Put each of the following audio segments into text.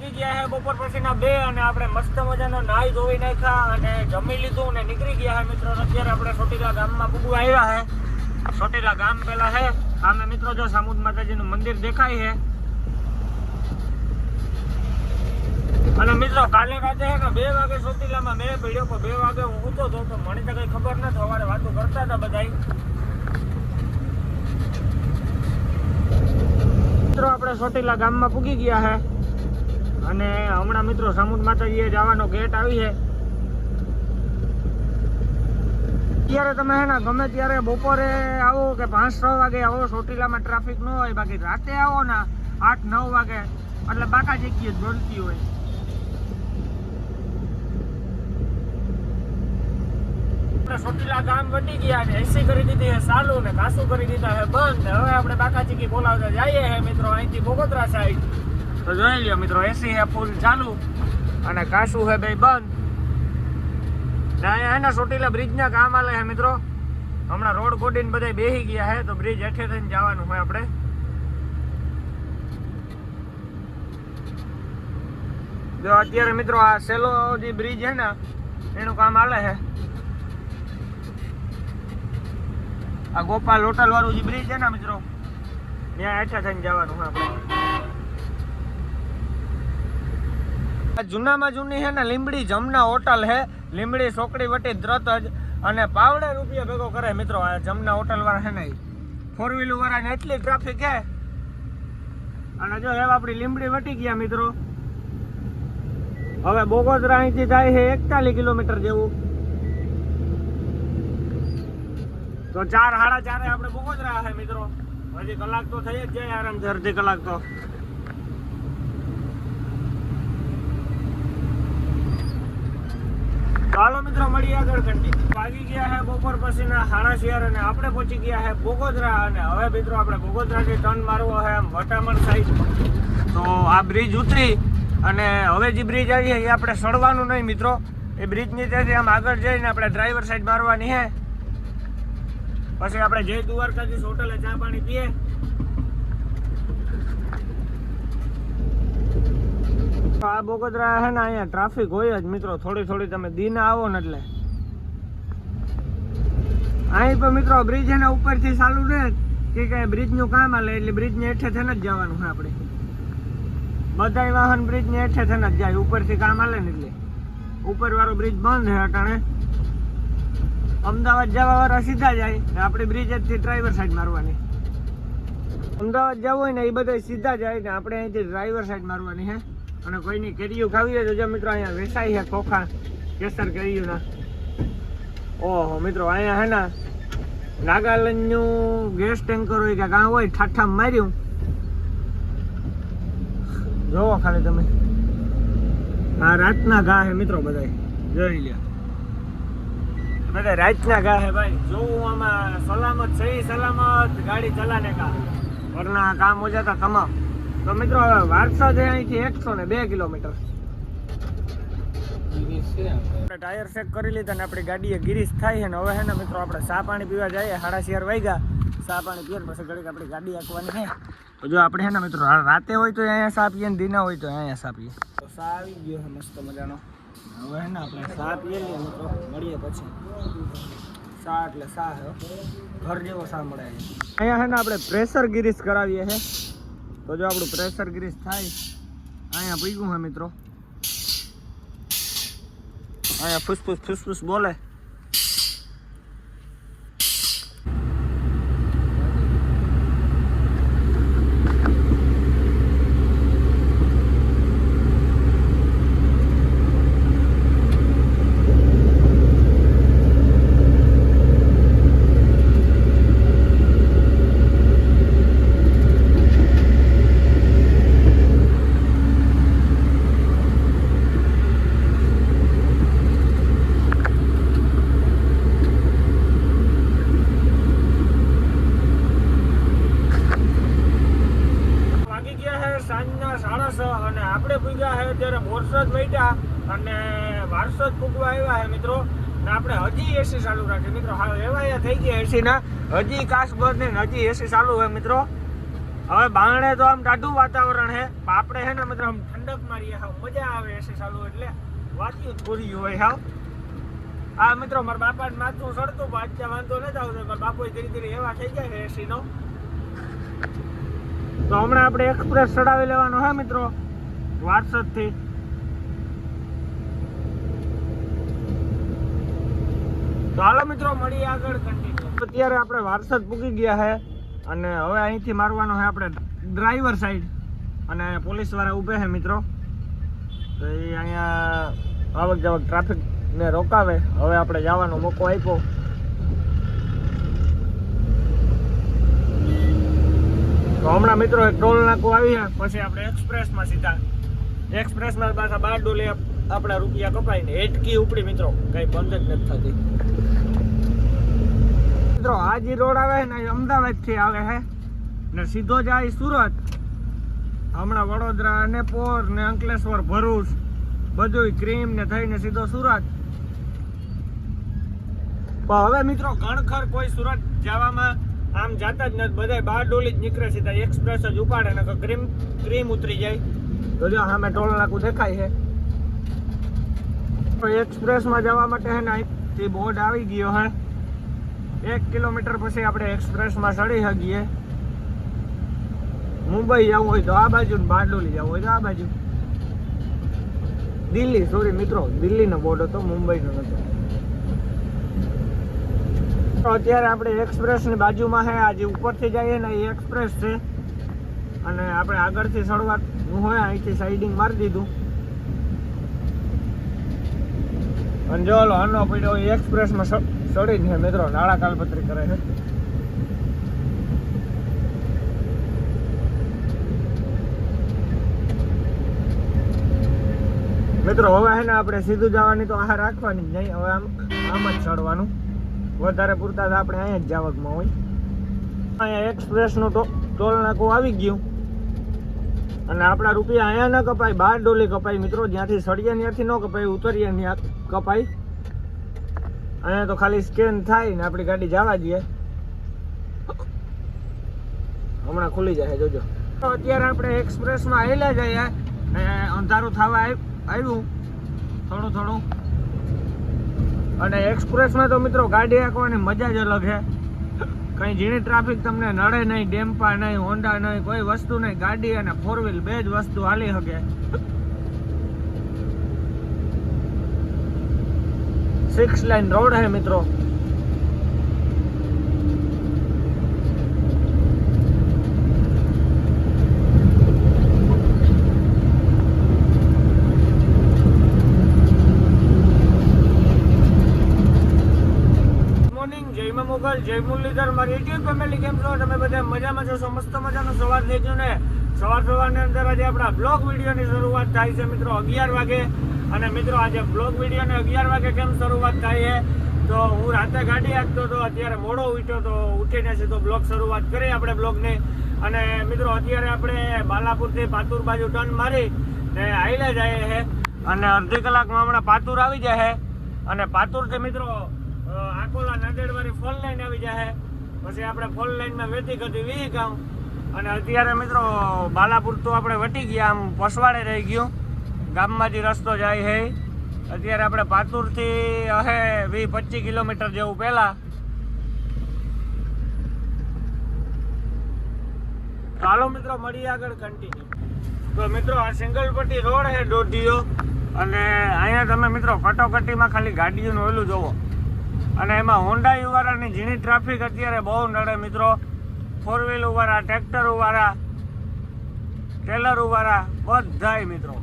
વાગી ગયા છે બપોર પછીના 2 અને આપણે મસ્ત મજાનો નાહી ધોઈ નાખ્યા અને જમી લીધું અને નીકળી ગયા છે મિત્રો. અત્યારે આપણે ચોટીલા ગામમાં પૂગવા આવ્યા છે. ચોટીલા ગામ પેલા છે સામે મિત્રો, જો સામુદ માતાજીનું મંદિર દેખાય છે. અને મિત્રો કાલે રાતે છે કે 2 વાગે ચોટીલામાં મેં પડ્યો, પણ 2 વાગે હું ઊંચો હતો તો મને તો કઈ ખબર નથી. સવારે વાતો કરતા હતા બધા મિત્રો. આપણે ચોટીલા ગામમાં પૂગી ગયા છે અને હમણાં મિત્રો સામુદ માતાજીએ જવાનો ગેટ આવી છે. ત્યારે તમે હે ને ગમે ત્યારે બપોરે આવો કે 5-6 વાગે આવો, ચોટીલામાં ટ્રાફિક ન હોય. બાકી રાતે આવો ને 8-9 વાગે એટલે બાકા જગ્યાએ જ બોલતી હોય. ચોટીલા ગામ વટી ગયા ને એસી કરી દીધી છે ચાલુ ને કાસુ કરી દીધા છે બંધ. હવે આપણે બાકાચીકી બોલાવતા જઈએ છે મિત્રો અહીંથી બોગોદરા સાઈડ. તો જોઈ લ્યો મિત્રો, એસી છે ફૂલ ચાલુ અને કાસુ છે બે બંધ. ને અહીંયા એના ચોટીલા બ્રિજના કામ આલે છે મિત્રો. હમણાં રોડ ગોડીને બધા બેસી ગયા છે તો બ્રિજ હેઠે થઈને જવાનું હોય આપણે. જો અત્યારે મિત્રો આ સેલો જે બ્રિજ છે ને એનું કામ આલે છે. આ ગોપાલ હોટલ વાળું જે બ્રિજ છે ને મિત્રો, ત્યાં હેઠા થઈને જવાનું હોય આપણે. જૂનામાં જૂની છે ને લીંબડી જમના હોટલ છે. લીંબડી ચોકડી વટી દ્રત જ અને પાવડે રૂપિયા ભેગો કરે મિત્રો. આ જમના હોટલ વાળા છે ને 4-wheeler વાળાને એટલી ટ્રાફિક છે. અને જો હવે આપણી લીંબડી વટી ગયા મિત્રો. હવે બોગોદરા અહીંથી થાય છે 41 કિલોમીટર જેવું. તો 4-4:30 આપણે બોગોદરા છે મિત્રો. હજી કલાક તો થઈ જ જાય આરામથી, અડધી કલાક તો. ચાલો મિત્રો મળીએ આગળ કન્ટિન્યુ. વાગી ગયા છે બપોર પછીના 11:30 અને આપણે પહોંચી ગયા છે બોગોદરા. અને હવે મિત્રો આપણે બોગોદરાથી ટર્ન મારવો છે આમ વટામણ સાઈડ. તો આ બ્રિજ ઉતરી અને હવે જે બ્રિજ આવી છે એ આપણે સડવાનું નહીં મિત્રો. એ બ્રિજ નીચેથી આમ આગળ જઈને આપણે ડ્રાઈવર સાઈડ મારવાની છે. પછી આપણે જય દ્વારકાધીશ હોટલે ચા પાણી પીએ. આ બોગોદરા છે ને અહીંયા ટ્રાફિક હોય જ મિત્રો. થોડી તમે દીને આવો ને એટલે અહીં પણ મિત્રો બ્રિજ એના ઉપરથી ચાલુ ને કે બ્રિજનું કામ હાલે એટલે બ્રિજને હેઠે થઈને જ જવાનું છે આપણે. બધા વાહન બ્રિજને હેઠે થઈને જ જાય. ઉપરથી કામ હાલે ને એટલે ઉપર વાળો બ્રિજ બંધ છે અટાણે. અમદાવાદ જવા વાળા સીધા જાય ને આપણે બ્રિજ થી ડ્રાઈવર સાઈડ મારવાની. અમદાવાદ જવું હોય ને એ બધા સીધા જાય ને આપણે અહીંથી ડ્રાઈવર સાઈડ મારવાની છે. અને કોઈની કેરીયું ખાવી હોય તો જો મિત્રો અહીંયા વેચાય છે ખોખા કેસર કેરીયું ના. ઓહો મિત્રો અહીંયા હે ને નાગાલેન્ડનું ગેસ ટેન્કર હોય કે કાં હોય ઠાઠા માર્યું. જોવો ખાલી તમે, આ રાતના ઘા છે મિત્રો. બધા જોઈ લ્યો, બધા રાતના ઘા છે ભાઈ. જોવું આમાં સલામત સહી સલામત ગાડી ચલાને કા વરના કામ હો જાતા તમામ. તો મિત્રો હવે વારસા છે અહીંથી 102 કિલોમીટર. ટાયર ચેક કરી લીધા ને આપણી ગાડીએ ગિરીશ થાય છે ને હવે છે ને મિત્રો આપણે ચા પાણી પીવા જઈએ. 4:30 વાગ્યા. ચા પાણી પીએ પછી ઘડીક આપણી ગાડી આંકવાની છે. તો જો આપણે છે ને મિત્રો રાતે હોય તો અહીંયા ચા પીએ ને દિના હોય તો અહીંયા ચા પીએ. તો ચા આવી ગયો છે મસ્ત મજાનો. હવે છે ને આપણે ચા પીએ લઈએ મિત્રો, મળીએ પછી. ચા એટલે ચા છે, ઘર જેવો ચા મળે અહીંયા. છે ને આપણે પ્રેશર ગિરીશ કરાવીએ છે. તો જો આપણું પ્રેશર ગ્રીસ થાય અહીંયા પીગું હે મિત્રો. અહીંયા ફૂસફૂસ બોલે. આપણે પૂગ્યા છે ત્યારે બોરસદ વૈટા અને વારસદ પૂગવા આવ્યા છે મિત્રો. ને આપણે હજી એસી ચાલુ રાખીએ મિત્રો. હા એવા થઈ ગયા એસી ના, હજી કાચ બંધ ને હજી એસી ચાલુ હોય મિત્રો. હવે બારણે તો આમ ટાઢું વાતાવરણ છે, આપણે હે ને મિત્રો આમ ઠંડક મારીએ, હાવ મજા આવે એસી ચાલુ એટલે વાંચ્યું જ પૂરી હોય હાવ. આ મિત્રો મારા બાપાને માથું સડતું પણ અત્યારે વાંધો નથી આવતો, મારા બાપુ ધીરે ધીરે એવા થઈ ગયા છે એસી નો. તો હમણાં આપણે એક્સપ્રેસ ચડાવી લેવાનો હે મિત્રો વારસદ થી. તો હાલો મિત્રો મળીએ આગળ કન્ટિન્યુ. અત્યારે આપણે વારસદ પૂકી ગયા છે અને હવે અહીંથી મારવાનો છે આપણે ડ્રાઈવર સાઈડ, અને પોલીસ વાળા ઊભે છે મિત્રો. તો એ અહીંયા આવક જાવક ટ્રાફિક ને રોકાવે. હવે આપણે જવાનો મોકો આપ્યો. તો હમણાં મિત્રો એક ટોલ નાકું આવી છે, પછી આપણે એક્સપ્રેસમાં સીધા એક્સપ્રેસમાં પાછા 12 ડોલે આપણા રૂપિયા કપાઈને એટકી ઉપડી મિત્રો, કઈ બંધ જ નથી થતી મિત્રો. આ જે રોડ આવે છે ને એ અમદાવાદ થી આવે છે ને સીધો જાય સુરત. હમણાં વડોદરા ને પોર ને અંકલેશ્વર ભરૂચ બધું ક્રીમ ને થઈને સીધો સુરત. પણ હવે મિત્રો ઘણખર કોઈ સુરત જવામાં આમ જાતા જ નથી, બધા 12 ડોલી જ નીકળે, સીધા એક્સપ્રેસ જ ઉપાડે ને ક્રીમ ઉતરી જાય. તો જો સામે ટોલ નાકું દેખાય છે. એક્સપ્રેસમાં જવા માટે છે ને અહીંથી બોર્ડ આવી ગયો હે. 1 કિલોમીટર પછી આપણે એક્સપ્રેસમાં ચડી શકીએ. મુંબઈ જવું હોય તો આ બાજુ ને બારડોલી જવું હોય તો આ બાજુ. દિલ્હી, સોરી મિત્રો, દિલ્હીનો બોર્ડ હતો, મુંબઈનો નતો. અત્યારે આપણે એક્સપ્રેસની બાજુમાં છે, આજે ઉપરથી જઈએ ને એ એક્સપ્રેસ છે અને આપણે આગળથી ચડવાનું હોય. અહીંથી સાઈડિંગ મારી દીધું અને જો આનો પડ્યો એ એક્સપ્રેસમાં ચડીને મિત્રો નાળા કાલપત્રી કરે છે. મિત્રો હવે છે ને આપણે સીધું જવાની તો આહાર રાખવાની જ નહીં, હવે આમ જ ચડવાનું. વધારે પૂરતા આપણે અહીંયા જ જાવકમાં હોય. અહીંયા એક્સપ્રેસનું ટોલ નાકું આવી ગયું અને આપણા રૂપિયા અહીંયા ન કપાય, 12 ડોલી કપાય મિત્રો. જ્યાંથી સળીએ ત્યાંથી ન કપાય, ઉતરીએ ત્યાં કપાય. અહીંયા તો ખાલી સ્કેન થાય ને આપણી ગાડી જવા દઈએ. હમણાં ખુલી જાય જોજો. તો અત્યારે આપણે એક્સપ્રેસમાં આવેલા જઈએ, અંધારું થવા આવ્યું થોડું થોડું. અને એક્સપ્રેસમાં તો મિત્રો ગાડી હાંકવાની મજા જ અલગ છે. કઈ ઝીણી ટ્રાફિક તમને નડે નહીં, ડેમ્પા નહીં, હોન્ડા નહીં, કોઈ વસ્તુ નહીં. ગાડી અને 4 વ્હીલ બે જ વસ્તુ હાલી શકે. 6 લાઈન રોડ છે મિત્રો. જય મુરલીધર, મારી યુટ્યુબ ફેમિલી કેમ છો? તમે બધા મજામાં છો? મસ્ત મજાનો સવાર દેજો ને. સવારની અંદર આજે આપણા બ્લોગ વિડીયોની શરૂઆત થાય છે મિત્રો 11 વાગે. અને મિત્રો આજે બ્લોગ વિડીયોને 11 વાગે કેમ શરૂઆત થાય છે? તો હું રાતે ગાડી હાંકતો હતો, અત્યારે મોડો ઉઠ્યો તો ઉઠીને સીધો બ્લોગ શરૂઆત કરી આપણે બ્લોગની. અને મિત્રો અત્યારે આપણે બાલાપુરથી પાતુર બાજુ ટર્ન મારી ને આઈલે જાય છે અને અડધી કલાકમાં હમણાં પાતુર આવી જાય છે. અને પાતુરથી મિત્રો આકોલા નાંદેડવાળી ફોન લાઈન આવી જાય. પછી આપણે ફોન લાઈનમાં વેતી કરી 20 ગામ. અને અત્યારે મિત્રો બાલાપુર તો આપણે વટી ગયા, આમ પસવાડે રહી ગયું, ગામમાં જે રસ્તો જાય છે. અત્યારે આપણે પાતુરથી હે 20-25 કિલોમીટર જેવું પહેલા. ચાલો મિત્રો મળીએ આગળ કન્ટિન્યુ. તો મિત્રો આ સિંગલ પટ્ટી રોડ છે દોઢીઓ, અને અહીંયા તમે મિત્રો કટોકટીમાં ખાલી ગાડીઓનું ઓલું જોવો. અને એમાં હોન્ડા વાળાની ઝીણી ટ્રાફિક અત્યારે બહુ નડે મિત્રો. 4 વ્હીલ વાળા, ટ્રેક્ટર વાળા, ટેલર વાળા બધાય મિત્રો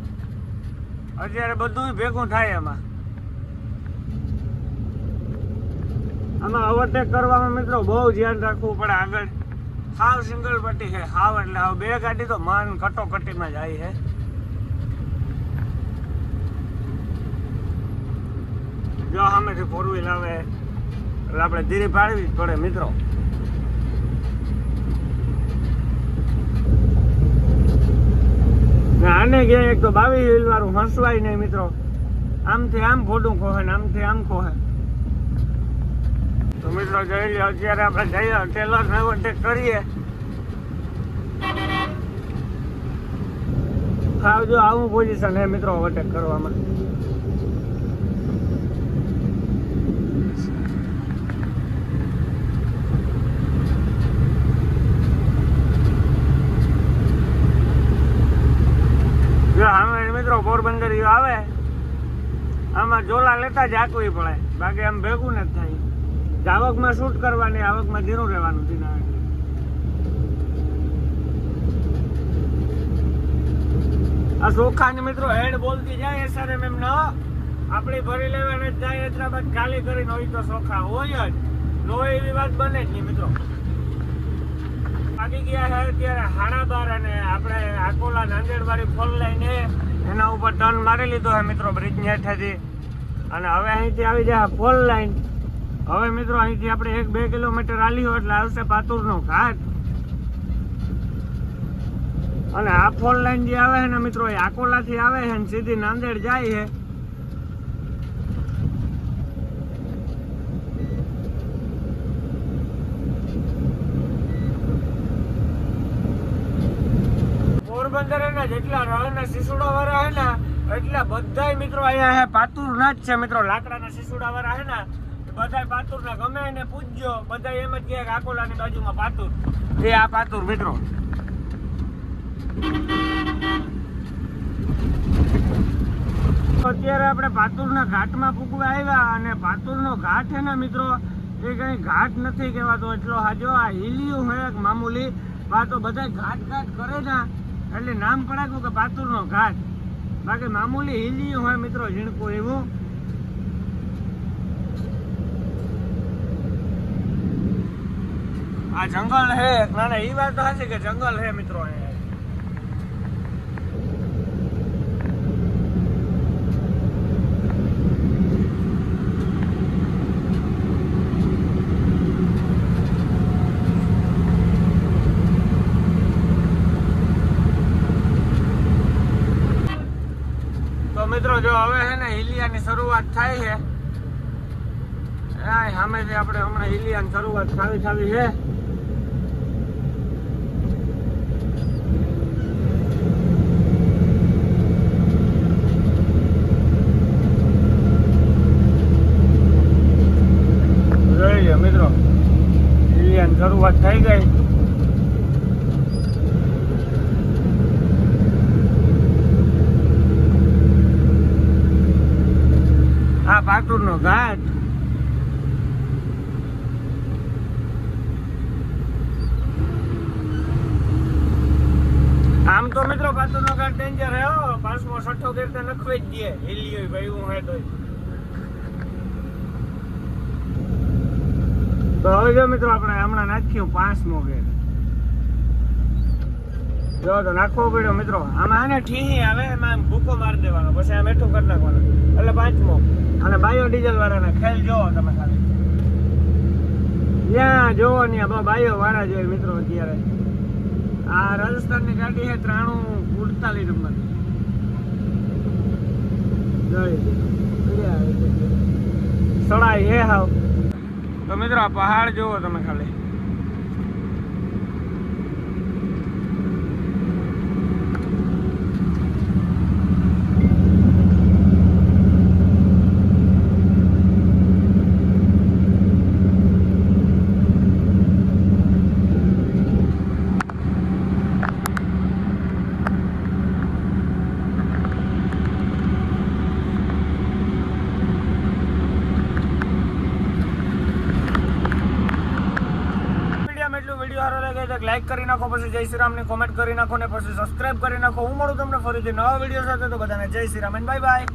અત્યારે બધું ભેગું થાય. આમાં ઓવરટેક કરવામાં મિત્રો બહુ ધ્યાન રાખવું પડે. આગળ હાવ સિંગલ પટ્ટી છે, હાવ એટલે હાવ. બે ગાડી તો માન કટોકટીમાં જાય છે. જો સામેથી 4 વ્હીલ આવે એટલે આપણે ધીરે પાડવી જ પડે મિત્રો. આને ગયા એક તો 22 વ્હીલ વાળું હસવાય નહીં મિત્રો. આમથી આમ ફોટું ખોહે ને આમથી આમ ખોહે. તો મિત્રો જોઈ લો અત્યારે આપણે જઈએ ટેલર ને ઓવરટેક કરીએ. હાવ જો આવું પોઝિશન હે મિત્રો ઓવરટેક કરવામાં. જો આમાં મિત્રો પોરબંદર આવે આમાં જોલા લેતા જ આકવી પડે, બાકી આમ ભેગું નથી થાય. આવકમાં શૂટ કરવાની, આવકમાં ધીરું રહેવાનું. આ ચોખાની મિત્રો હેડ બોલતી જાય SRM એમ ન આપણી ભરી લેવાને જ જાય હૈદરાબાદ ખાલી કરીને હોય તો ચોખા હોય જ ન હોય એવી વાત બને જ નહીં મિત્રો. આગી ગયા છે ત્યારે 12:30 અને આપણે આકોલા નાંદેડ વાળી ફોર લાઈન એના ઉપર ટર્ન મારી લીધો છે મિત્રો બ્રિજની હેઠેથી. અને હવે અહીંથી આવી જાય ફોર લાઈન. હવે મિત્રો અહીંથી આપણે 1-2 કિલોમીટર આલ્યું એટલે આવશે પાતુરનો ઘાટ. અને આ ફોર લાઈન જે આવે છે ને મિત્રો એ આકોલાથી આવે છે ને સીધી નાંદેડ જાય છે. પોરબંદર એના જેટલા રણના સિસુડા વાળા હે ને એટલા બધાય મિત્રો અહીંયા હે પાતુરના જ છે મિત્રો. લાકડાના સિસુડા વાળા હે ને બધાય પાતુરના. ગમે એને પૂછજો બધા એમ જ કહે કે આકોલાની બાજુમાં પાતુર. એ આ પાતુર મિત્રો. અત્યારે આપણે પાતુરના ઘાટમાં પૂગવા આવ્યા અને પાતુરનો ઘાટ છે ને મિત્રો એ કઈ ઘાટ નથી કહેવાતો એટલો હાજો. આ હિલિયું હોય એક મામૂલી બા તો બધા ઘાટ કરે ને એટલે નામ પડાયું કે પાતુરનો ઘાટ. બાકી મામૂલી હિલિયું હોય મિત્રો ઝીણકું એવું. આ જંગલ હે ના ના એ વાત તો હશે કે જંગલ હે મિત્રો. મિત્રો જો હવે છે ને હિલિયાની શરૂઆત થાય છે. સામેથી આપણે હમણાં હિલિયાની શરૂઆત થાવી છે. જોઈ લો મિત્રો હિલિયાની શરૂઆત થઈ ગઈ. આ પાતુરનો ઘાટ. આમ તો મિત્રો પાતુરનો ઘાટ ડેન્જર હે. 5મો 6ઠો ગેર તો નખવી જ દે હિલિયો ભાઈ હું હે તો હવે જો મિત્રો આપણે હમણાં નાખ્યું 5મો ગેર. જો તો નાખવો પડ્યો મિત્રો. આમાં આને ઠીહી આવે એમાં ભૂકો મારી દેવાનો પછી આમ હેઠું કરી નાખવાનો એટલે 5મો. અને બાયો ડીઝલ વાળાના ખેલ જોવો તમે ખાલી. ત્યાં જોવો ને બાયો વાળા જોઈએ મિત્રો. અત્યારે આ રાજસ્થાનની ગાડી છે 9348 નંબર. સડાઈ હે હાવ. તો મિત્રો આ પહાડ જોવો તમે ખાલી. લાઈક કરી નાખો, પછી જય શ્રી રામ ની કોમેન્ટ કરી નાખો ને પછી સબસ્ક્રાઇબ કરી નાખો. હું મળું તમને ફરીથી નવા વિડીયો સાથે. તો બધાને જય Shri Ram and bye bye.